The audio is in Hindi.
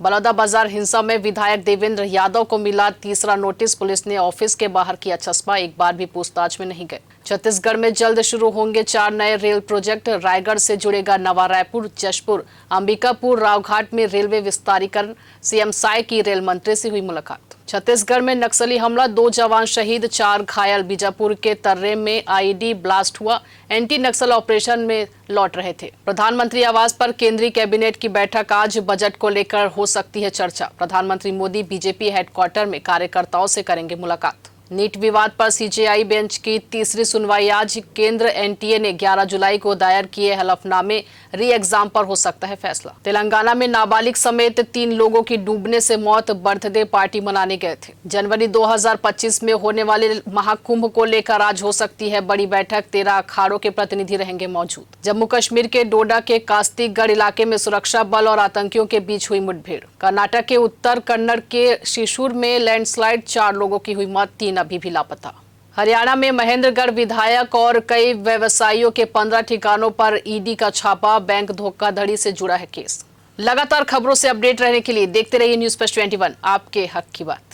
बलौदा बाजार हिंसा में विधायक देवेंद्र यादव को मिला तीसरा नोटिस। पुलिस ने ऑफिस के बाहर किया चस्पा, एक बार भी पूछताछ में नहीं गए। छत्तीसगढ़ में जल्द शुरू होंगे 4 नए रेल प्रोजेक्ट। रायगढ़ से जुड़ेगा नवा रायपुर, जशपुर, अंबिकापुर, रावघाट में रेलवे विस्तारीकरण। सीएम साय की रेल मंत्री से हुई मुलाकात। छत्तीसगढ़ में नक्सली हमला, 2 जवान शहीद, 4 घायल। बीजापुर के तर्रेम में आईईडी ब्लास्ट हुआ। एंटी नक्सल ऑपरेशन में लौट रहे थे। प्रधानमंत्री आवास पर केंद्रीय कैबिनेट की बैठक आज। बजट को लेकर हो सकती है चर्चा। प्रधानमंत्री मोदी बीजेपी हेडक्वार्टर में कार्यकर्ताओं से करेंगे मुलाकात। नीट विवाद पर सीजेआई बेंच की तीसरी सुनवाई आज। केंद्र एनटीए ने 11 जुलाई को दायर किए हलफनामे, री एग्जाम पर हो सकता है फैसला। तेलंगाना में नाबालिग समेत 3 लोगों की डूबने से मौत। बर्थडे पार्टी मनाने गए थे। जनवरी 2025 में होने वाले महाकुंभ को लेकर आज हो सकती है बड़ी बैठक। 13 अखाड़ों के प्रतिनिधि रहेंगे मौजूद। जम्मू कश्मीर के डोडा के कास्तीगढ़ इलाके में सुरक्षा बल और आतंकियों के बीच हुई मुठभेड़। कर्नाटक के उत्तर कन्नड़ के शिशुर में लैंडस्लाइड, 4 लोगों की हुई मौत, 3 अभी भी लापता। हरियाणा में महेंद्रगढ़ विधायक और कई व्यवसायियों के 15 ठिकानों पर ईडी का छापा। बैंक धोखाधड़ी से जुड़ा है केस। लगातार खबरों से अपडेट रहने के लिए देखते रहिए न्यूज़ फर्स्ट 21, आपके हक की बात।